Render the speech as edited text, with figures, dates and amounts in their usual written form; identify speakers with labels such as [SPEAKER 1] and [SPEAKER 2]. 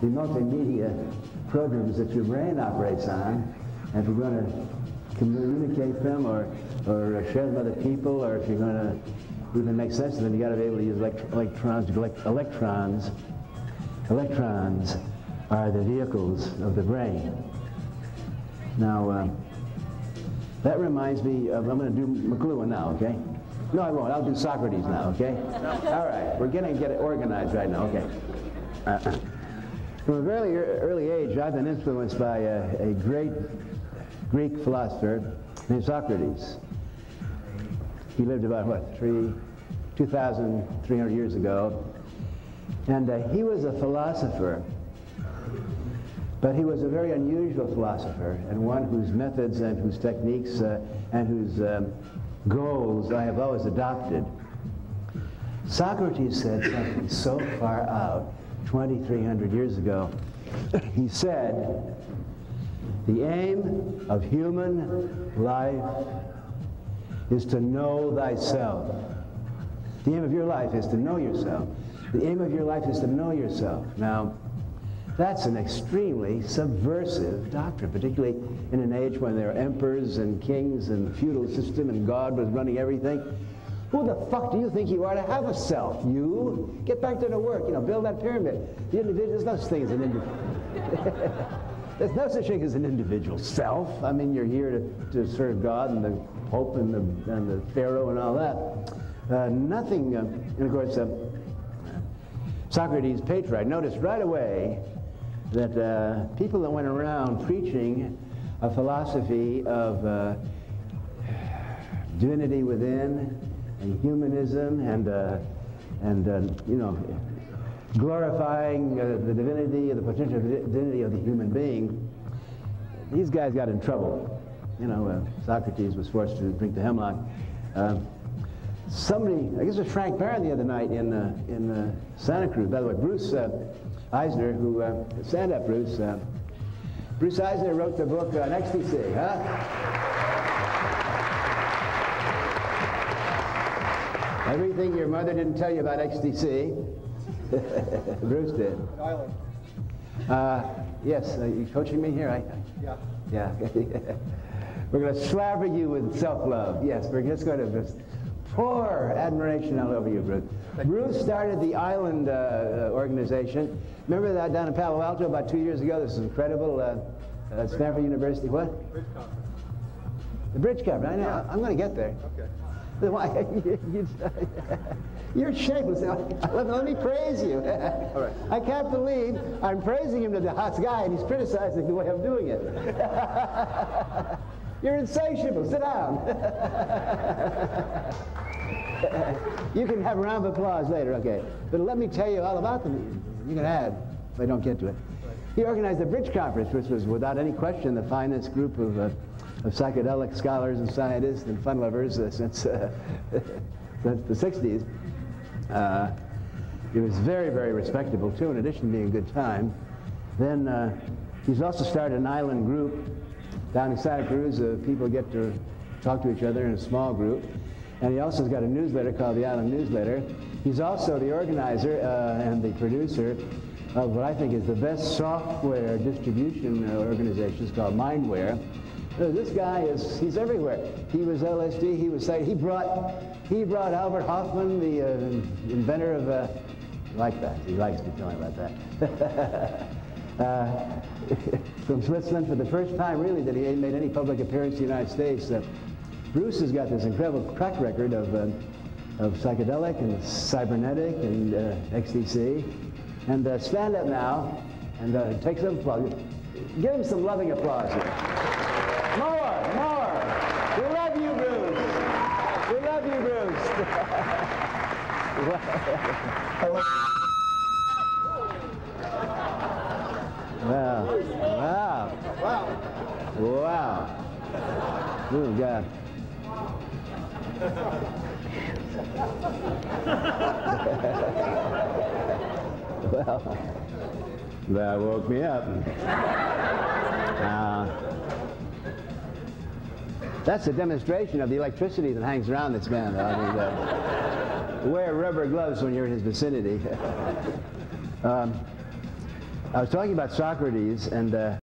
[SPEAKER 1] the multimedia programs that your brain operates on, and if you're going to communicate them or share them with other people, or if you're going to even make sense of them, you got to be able to use electrons. Electrons are the vehicles of the brain. Now, that reminds me of, I'm going to do McLuhan now, okay? No, I won't. I'll do Socrates now, okay? All right. We're going to get it organized right now, okay? From a very early age, I've been influenced by a great Greek philosopher named Socrates. He lived about, what, 2,300 years ago. And he was a philosopher, but he was a very unusual philosopher, and one whose methods and whose techniques and whose goals I have always adopted. Socrates said something so far out, 2,300 years ago. He said, the aim of human life is to know thyself. The aim of your life is to know yourself. The aim of your life is to know yourself. Now, that's an extremely subversive doctrine, particularly in an age when there are emperors and kings and feudal system and God was running everything. Who the fuck do you think you are to have a self? You? Get back to the work, build that pyramid. The individual, there's no such thing as an individual. There's no such thing as an individual self. I mean, you're here to serve God and the Pope and the Pharaoh and all that. Nothing, and of course, Socrates' patriarch noticed right away that people that went around preaching a philosophy of divinity within and humanism and glorifying the divinity, the potential divinity of the human being, these guys got in trouble. Socrates was forced to drink the hemlock. Somebody, I guess it was Frank Barron the other night in Santa Cruz. By the way, Bruce Eisner, who stand-up Bruce. Bruce Eisner wrote the book on ecstasy, huh? Everything your mother didn't tell you about ecstasy, Bruce did. Yes, you coaching me here? Yeah. We're going to slapper you with self-love. Yes, we're just going to just pour admiration all over you, Bruce. Bruce started the Island organization. Remember that down in Palo Alto about 2 years ago? This is incredible. Stanford University. What?
[SPEAKER 2] Bridge conference.
[SPEAKER 1] The bridge conference. I know. Yeah. I'm going to get there.
[SPEAKER 2] Okay.
[SPEAKER 1] You're shapeless. Let me praise you.
[SPEAKER 2] All right.
[SPEAKER 1] I can't believe I'm praising him to the hot guy and he's criticizing the way I'm doing it. You're insatiable. Sit down. You can have a round of applause later, okay. But let me tell you all about them. You can add if I don't get to it. Right. He organized the Bridge Conference, which was without any question the finest group of psychedelic scholars and scientists and fun lovers since the 60s. It was very, very respectable, too, in addition to being a good time. Then he's also started an island group down in Santa Cruz. People get to talk to each other in a small group. And he also has got a newsletter called the Island Newsletter. He's also the organizer and the producer of what I think is the best software distribution organization. It's called Mindware. This guy he's everywhere. He was LSD, he brought Albert Hoffman, the inventor of, like that. He likes me telling about that. From Switzerland for the first time, really, that he made any public appearance in the United States. Bruce has got this incredible track record of psychedelic and cybernetic and ecstasy. And stand up now and take some applause. Give him some loving applause here. More. We love you, Bruce. We love you, Bruce. Wow. Oh, God. Well, that woke me up. That's a demonstration of the electricity that hangs around this man. I mean, wear rubber gloves when you're in his vicinity. I was talking about Socrates, and